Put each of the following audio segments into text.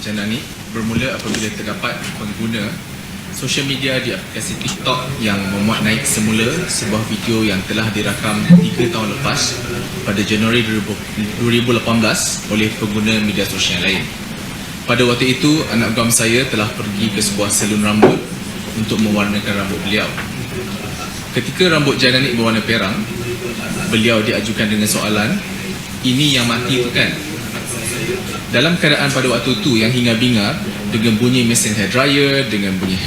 Janani bermula apabila terdapat pengguna sosial media di aplikasi TikTok yang memuat naik semula sebuah video yang telah dirakam 3 tahun lepas pada Januari 2018 oleh pengguna media sosial lain. Pada waktu itu, anak guam saya telah pergi ke sebuah salon rambut untuk mewarnakan rambut beliau. Ketika rambut Janani berwarna perang, beliau diajukan dengan soalan, "Ini yang mati tu kan?" Dalam keadaan pada waktu itu yang hingar-bingar dengan bunyi mesin hair dryer, dengan bunyi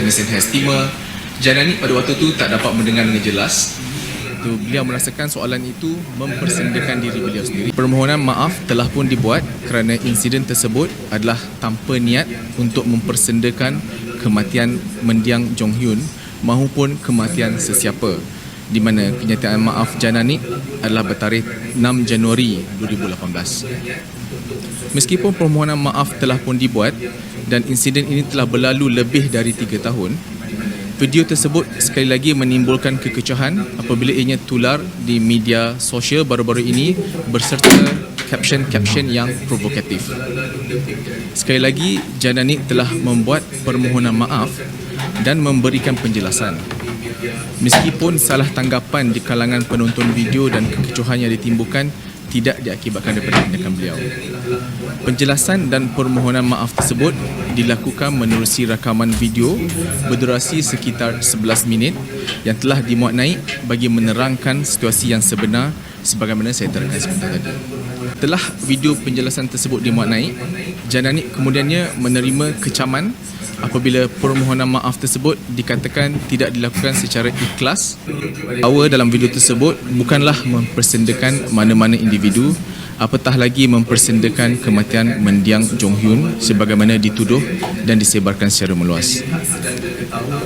mesin hair steamer, Janani pada waktu itu tak dapat mendengar dengan jelas. Beliau merasakan soalan itu mempersendakan diri beliau sendiri. Permohonan maaf telah pun dibuat kerana insiden tersebut adalah tanpa niat untuk mempersendakan kematian mendiang Jong Hyun maupun kematian sesiapa, di mana kenyataan maaf Janani adalah bertarikh 6 Januari 2018. Meskipun permohonan maaf telah pun dibuat dan insiden ini telah berlalu lebih dari 3 tahun, video tersebut sekali lagi menimbulkan kekecohan apabila ianya tular di media sosial baru-baru ini berserta caption-caption yang provokatif. Sekali lagi, Janani telah membuat permohonan maaf dan memberikan penjelasan. Meskipun salah tanggapan di kalangan penonton video dan kekecohan yang ditimbulkan tidak diakibatkan daripada tindakan beliau. Penjelasan dan permohonan maaf tersebut dilakukan menerusi rakaman video berdurasi sekitar 11 minit yang telah dimuat naik bagi menerangkan situasi yang sebenar sebagaimana saya terangkan sebentar tadi. Setelah video penjelasan tersebut dimuat naik, Janani kemudiannya menerima kecaman apabila permohonan maaf tersebut dikatakan tidak dilakukan secara ikhlas. Bahawa dalam video tersebut bukanlah mempersendakan mana-mana individu, apatah lagi mempersendakan kematian mendiang Jong Hyun sebagaimana dituduh dan disebarkan secara meluas.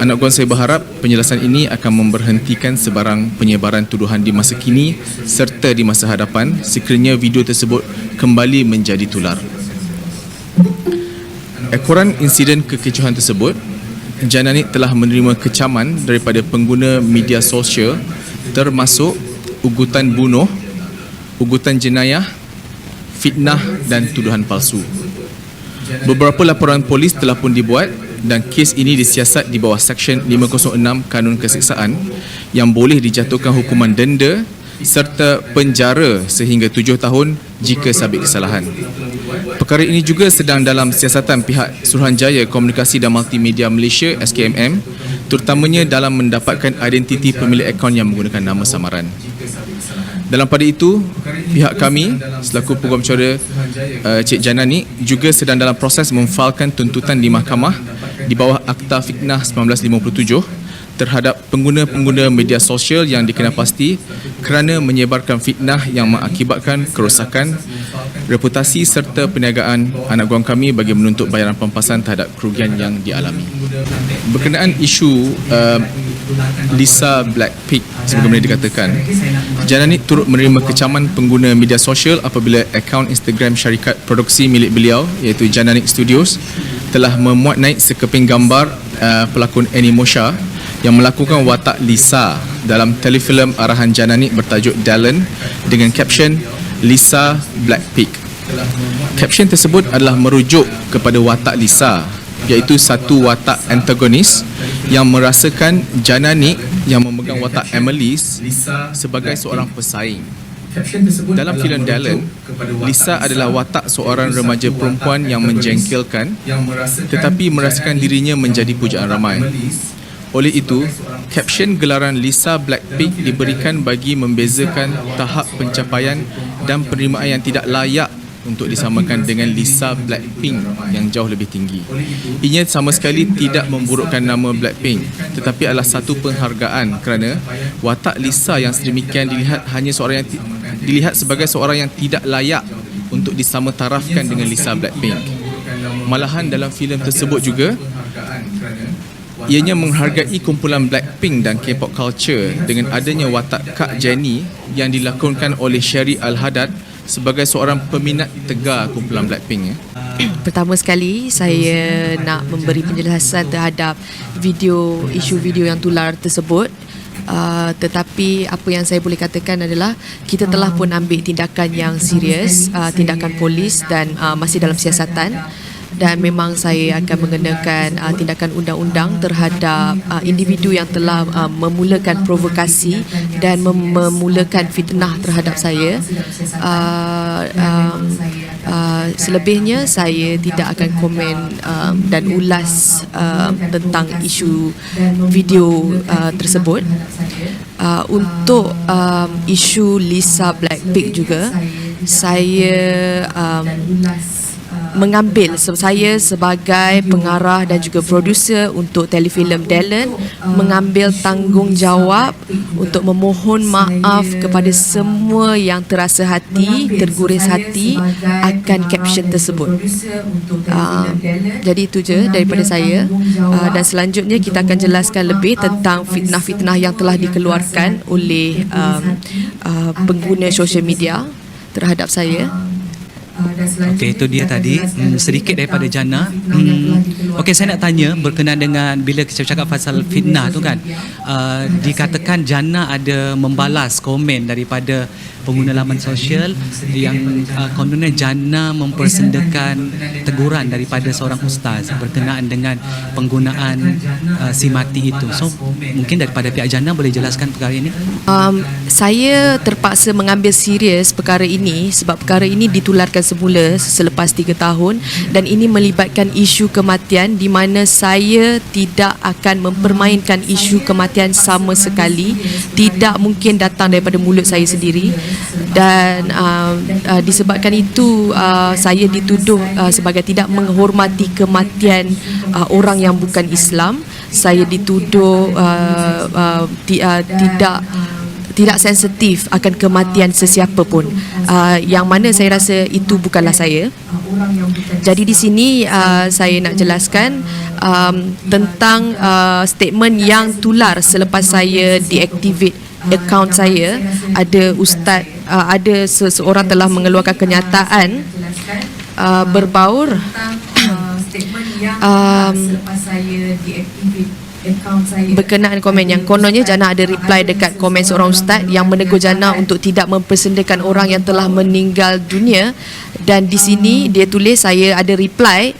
Anak guam saya berharap penjelasan ini akan memberhentikan sebarang penyebaran tuduhan di masa kini serta di masa hadapan sekiranya video tersebut kembali menjadi tular. Ekoran insiden kekecohan tersebut, Janani telah menerima kecaman daripada pengguna media sosial termasuk ugutan bunuh, ugutan jenayah, fitnah dan tuduhan palsu. Beberapa laporan polis telah pun dibuat dan kes ini disiasat di bawah Seksyen 506 Kanun Keseksaan yang boleh dijatuhkan hukuman denda serta penjara sehingga 7 tahun jika sabit kesalahan. Perkara ini juga sedang dalam siasatan pihak Suruhanjaya Komunikasi dan Multimedia Malaysia SKMM, terutamanya dalam mendapatkan identiti pemilik akaun yang menggunakan nama samaran. Dalam pada itu, pihak kami selaku pengacara Cik Janani juga sedang dalam proses memfailkan tuntutan di mahkamah di bawah Akta Fitnah 1957 terhadap pengguna-pengguna media sosial yang dikenal pasti kerana menyebarkan fitnah yang mengakibatkan kerosakan reputasi serta perniagaan anak guam kami bagi menuntut bayaran pempasan terhadap kerugian yang dialami. Berkenaan isu Lisa Blackpink sebagaimana dikatakan, Janani turut menerima kecaman pengguna media sosial apabila akaun Instagram syarikat produksi milik beliau iaitu Janani Studios telah memuat naik sekeping gambar pelakon Animosha yang melakukan watak Lisa dalam telefilm arahan Janani bertajuk Dallin dengan caption Lisa Blackpink. Caption tersebut adalah merujuk kepada watak Lisa, iaitu satu watak antagonis yang merasakan Janani yang memegang watak Emily sebagai seorang pesaing. Dalam filem Dallin, Lisa adalah watak seorang remaja perempuan yang menjengkelkan tetapi merasakan dirinya menjadi pujaan ramai. Oleh itu, caption gelaran Lisa Blackpink diberikan bagi membezakan tahap pencapaian dan penerimaan yang tidak layak untuk disamakan dengan Lisa Blackpink yang jauh lebih tinggi. Ianya sama sekali tidak memburukkan nama Blackpink, tetapi adalah satu penghargaan kerana watak Lisa yang sedemikian dilihat sebagai seorang yang tidak layak untuk disamatarafkan dengan Lisa Blackpink. Malahan dalam filem tersebut juga ianya menghargai kumpulan Blackpink dan K-pop culture dengan adanya watak Kak Jennie yang dilakonkan oleh Sherry Al-Haddad sebagai seorang peminat tegar kumpulan Blackpink. Pertama sekali saya nak memberi penjelasan terhadap isu video yang tular tersebut. Tetapi apa yang saya boleh katakan adalah kita telah pun ambil tindakan yang serius, tindakan polis dan masih dalam siasatan. dan memang saya akan mengenakan tindakan undang-undang terhadap individu yang telah memulakan provokasi dan memulakan fitnah terhadap saya. Selebihnya saya tidak akan komen dan ulas tentang isu video tersebut. Untuk isu Lisa Blackpink juga, saya mengambil saya sebagai pengarah dan juga produser untuk telefilm Dallon mengambil tanggungjawab untuk memohon maaf kepada semua yang terasa hati, terguris hati akan caption tersebut. Jadi itu je daripada saya, dan selanjutnya kita akan jelaskan lebih tentang fitnah-fitnah yang telah dikeluarkan oleh pengguna social media terhadap saya. Okey, itu dia tadi sedikit daripada Jana. Okey, saya nak tanya berkenaan dengan bila kita cakap pasal fitnah tu kan, dikatakan Jana ada membalas komen daripada pengguna laman sosial yang kononnya Jana mempersendakan teguran daripada seorang ustaz berkenaan dengan penggunaan si mati itu. So mungkin daripada pihak Jana boleh jelaskan perkara ini? Saya terpaksa mengambil serius perkara ini sebab perkara ini ditularkan semula selepas 3 tahun dan ini melibatkan isu kematian di mana saya tidak akan mempermainkan isu kematian sama sekali. Tidak mungkin datang daripada mulut saya sendiri, dan disebabkan itu saya dituduh sebagai tidak menghormati kematian orang yang bukan Islam. Saya dituduh tidak sensitif akan kematian sesiapa pun, yang mana saya rasa itu bukanlah saya. Jadi di sini saya nak jelaskan tentang statement yang tular selepas saya deactivate akaun saya. Ada ustaz, ada seseorang telah mengeluarkan kenyataan berbaur berkenaan komen yang kononnya Jana ada reply dekat komen seorang ustaz yang menegur Jana untuk tidak mempersendakan orang yang telah meninggal dunia, dan di sini dia tulis saya ada reply,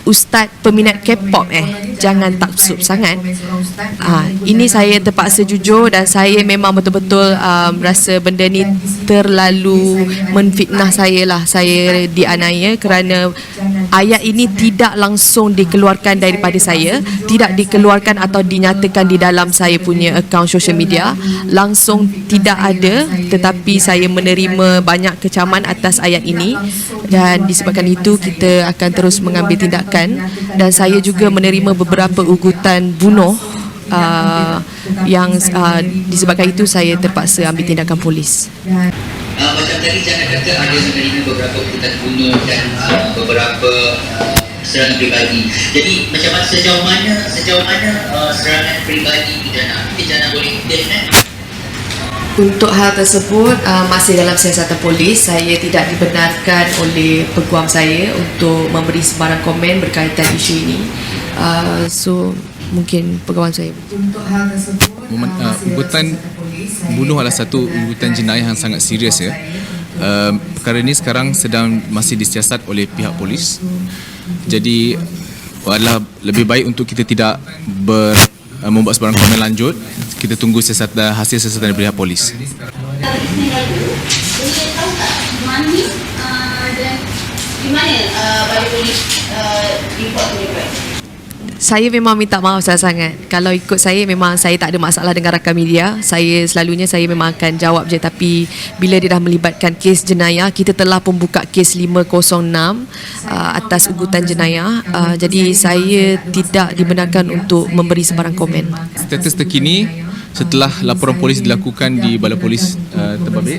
ustaz peminat K-pop jangan taksub sangat. Ini saya terpaksa jujur dan saya memang betul-betul rasa benda ni terlalu menfitnah saya lah. Saya dianiaya kerana ayat ini tidak langsung dikeluarkan daripada saya, tidak dikeluarkan atau dinyatakan di dalam saya punya akaun social media, langsung tidak ada, tetapi saya menerima banyak kecaman atas ayat ini, dan disebabkan itu kita akan terus mengambil tindakan. Dan saya juga menerima beberapa ugutan bunuh yang disebabkan itu saya terpaksa ambil tindakan polis. Macam tadi Jana kata ada menerima beberapa ugutan bunuh dan beberapa serangan peribadi. Jadi macam sejauh mana serangan peribadi Jana? Mungkin Jana boleh definite? Untuk hal tersebut masih dalam siasatan polis. Saya tidak dibenarkan oleh peguam saya untuk memberi sembarang komen berkaitan isu ini. So mungkin peguam saya. Untuk hal tersebut ugutan bunuh adalah satu ugutan jenayah yang sangat serius ya. Perkara ini sekarang masih disiasat oleh pihak polis. Jadi adalah lebih baik untuk kita tidak membuat sebarang komen lanjut. Kita tunggu hasil siasatan dari pihak polis. Tahu tak Mami dan di mana pada polis report tu report? Saya memang minta maaf sangat-sangat. Kalau ikut saya memang saya tak ada masalah dengan rakan media. Selalunya saya memang akan jawab je, tapi bila dia dah melibatkan kes jenayah, kita telah pun buka kes 506 atas ugutan jenayah. Jadi saya tidak dibenarkan untuk memberi sebarang komen. Status terkini setelah laporan polis dilakukan di Balai Polis Terbabit,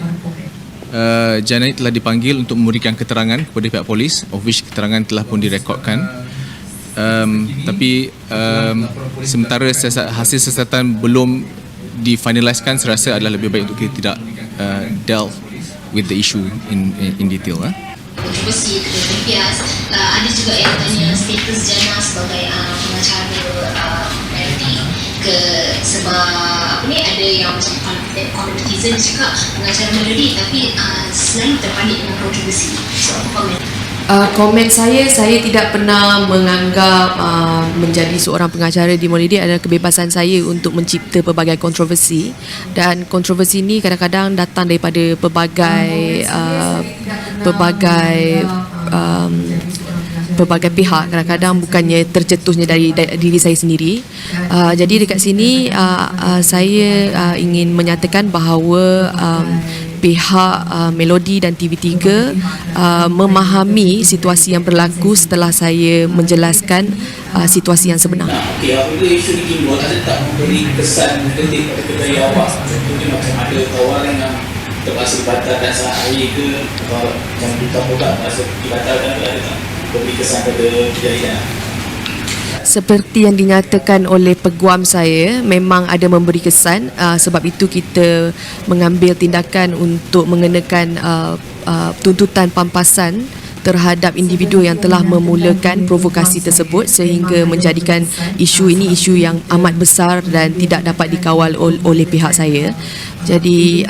Jana telah dipanggil untuk memberikan keterangan kepada pihak polis, of which keterangan telah pun direkodkan. Tapi sementara hasil siasatan belum difinaliskan, saya rasa adalah lebih baik untuk kita tidak delve with the issue in detail. Kontroversi terbias. Ada juga yang tanya status Jana sebagai pengacara Melody ke sebab ada yang macam kalau netizen cakap pengacara Melody tapi selain terpanik dengan kontroversi. So apa komen? Komen saya tidak pernah menganggap menjadi seorang pengacara di Molidik adalah kebebasan saya untuk mencipta pelbagai kontroversi, dan kontroversi ini kadang-kadang datang daripada pelbagai pihak, kadang-kadang bukannya tercetusnya dari diri saya sendiri. Jadi dekat sini saya ingin menyatakan bahawa pihak Melody dan TV3 memahami situasi yang berlaku setelah saya menjelaskan situasi yang sebenar. Okey, apabila isu ni timbul, ada tak memberi kesan negatif pada kerjaya awak? Contohnya macam ada tawaran yang terpaksa dibatalkan saat hari ke, atau macam berita produk terpaksa dibatalkan ke, ada tak memberi kesan pada kerjaya? Seperti yang dinyatakan oleh peguam saya, memang ada memberi kesan, sebab itu kita mengambil tindakan untuk mengenakan tuntutan pampasan terhadap individu yang telah memulakan provokasi tersebut, sehingga menjadikan isu ini isu yang amat besar dan tidak dapat dikawal oleh pihak saya. Jadi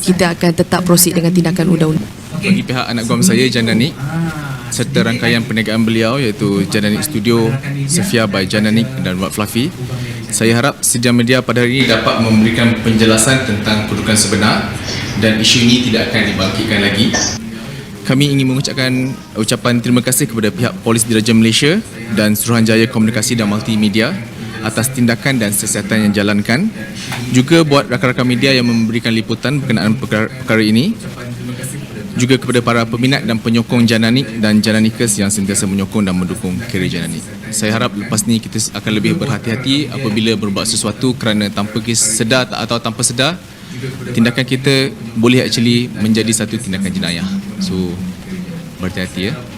kita akan tetap proceed dengan tindakan undang-undang. Bagi pihak anak guam saya, Jananik, serta rangkaian perniagaan beliau iaitu Jananik Studio, Sofia by Jananik dan Wak Fluffy, saya harap sedia media pada hari ini dapat memberikan penjelasan tentang kedudukan sebenar dan isu ini tidak akan dibangkitkan lagi. Kami ingin mengucapkan ucapan terima kasih kepada pihak Polis Diraja Malaysia dan Suruhanjaya Komunikasi dan Multimedia atas tindakan dan siasatan yang dijalankan. Juga buat rakan-rakan media yang memberikan liputan berkenaan perkara ini. Juga kepada para peminat dan penyokong Jananik dan Jananikers yang sentiasa menyokong dan mendukung kerjaya Jananik. Saya harap lepas ni kita akan lebih berhati-hati apabila berbuat sesuatu, kerana tanpa sedar atau tanpa sedar, tindakan kita boleh actually menjadi satu tindakan jenayah. So berhati-hati ya.